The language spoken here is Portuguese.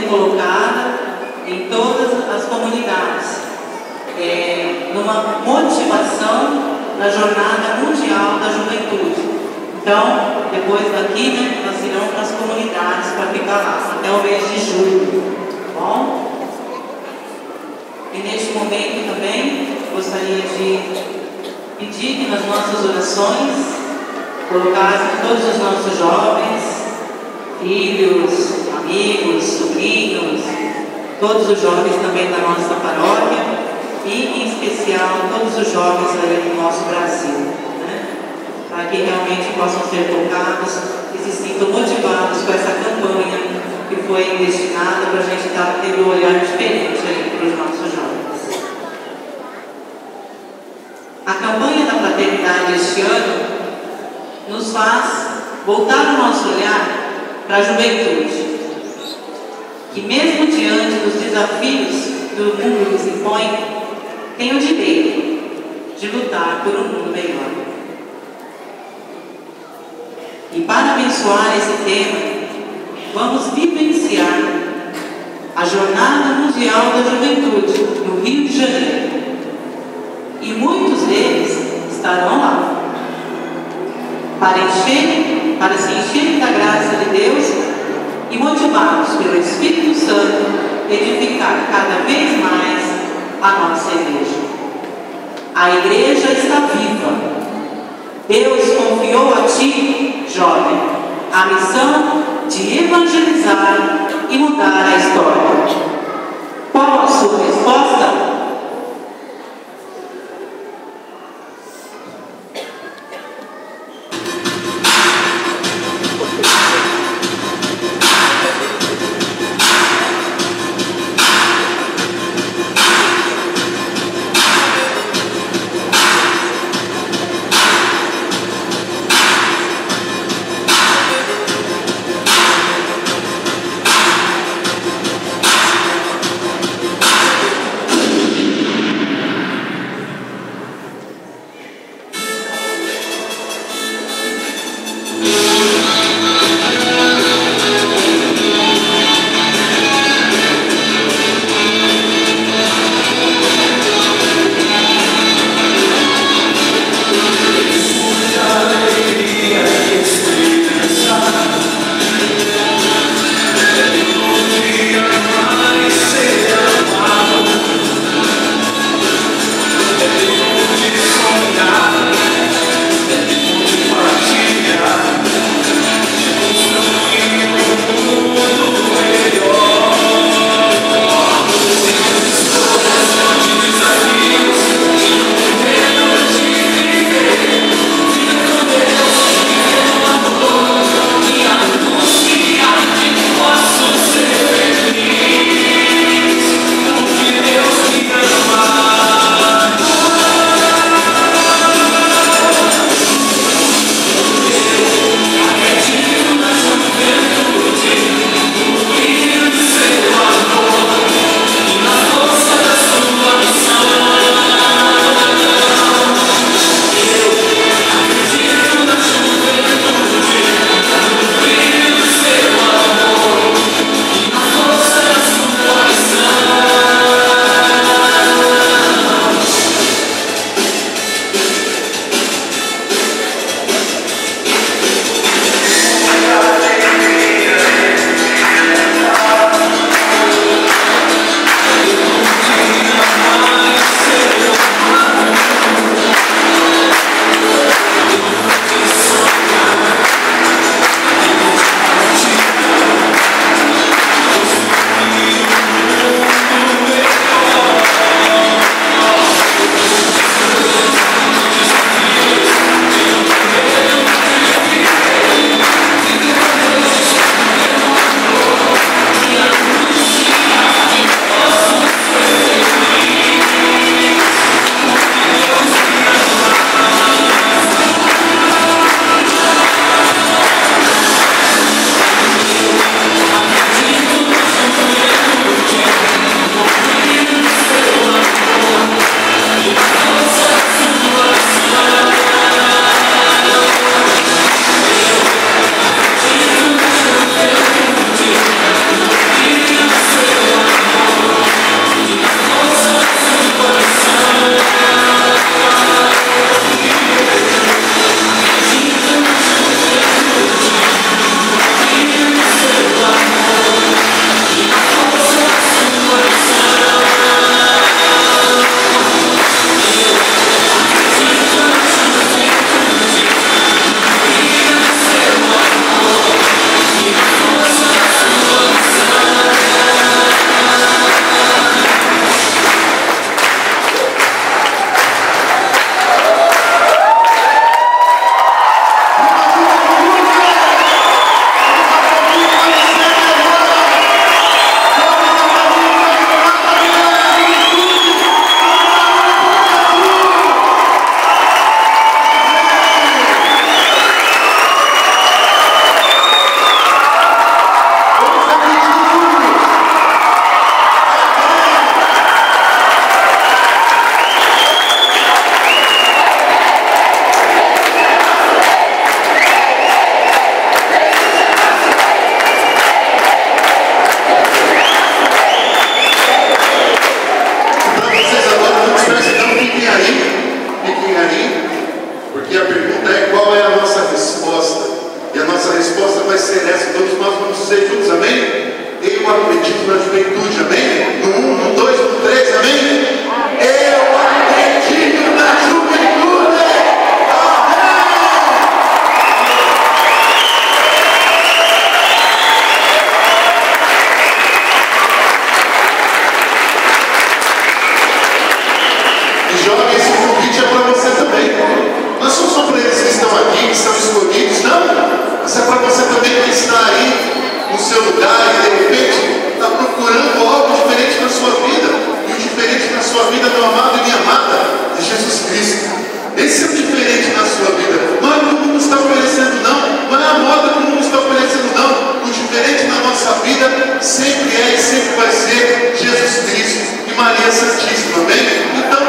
sendo colocada em todas as comunidades, numa motivação da Jornada Mundial da Juventude. Então, depois daqui, né, nós iremos para as comunidades para ficar lá, até o mês de julho, tá bom? E neste momento também, gostaria de pedir que nas nossas orações colocassem todos os nossos jovens, filhos, amigos, sobrinhos, todos os jovens também da nossa paróquia e, em especial, todos os jovens aí do nosso Brasil, né? Para que realmente possam ser tocados e se sintam motivados com essa campanha que foi destinada para a gente estar tendo um olhar diferente aí para os nossos jovens. A campanha da fraternidade este ano nos faz voltar o nosso olhar para a juventude, que mesmo diante dos desafios que o mundo nos impõe, tem o direito de lutar por um mundo melhor. E para abençoar esse tema, vamos vivenciar a Jornada Mundial da Juventude no Rio de Janeiro. E muitos deles estarão lá para se encherem da graça de Deus e, motivados pelo Espírito Santo, edificar cada vez mais a nossa igreja. A igreja está viva. Deus confiou a ti, jovem, a missão de evangelizar e mudar a história. Qual a sua resposta? acredito na juventude, amém? No 1, no 2, no 3, amém? Eu acredito na juventude! E jovem, esse convite é para você também. Não é só para eles que estão aqui, que são escolhidos, não. Isso é para você também que está aí no seu lugar e de repente está procurando algo diferente na sua vida. E o diferente na sua vida, meu amado e minha amada, é Jesus Cristo. Esse é o diferente na sua vida. Não é o que o mundo está oferecendo, não. Não é a moda que o mundo está oferecendo, não. O diferente na nossa vida sempre é e sempre vai ser Jesus Cristo e Maria Santíssima, amém? Então,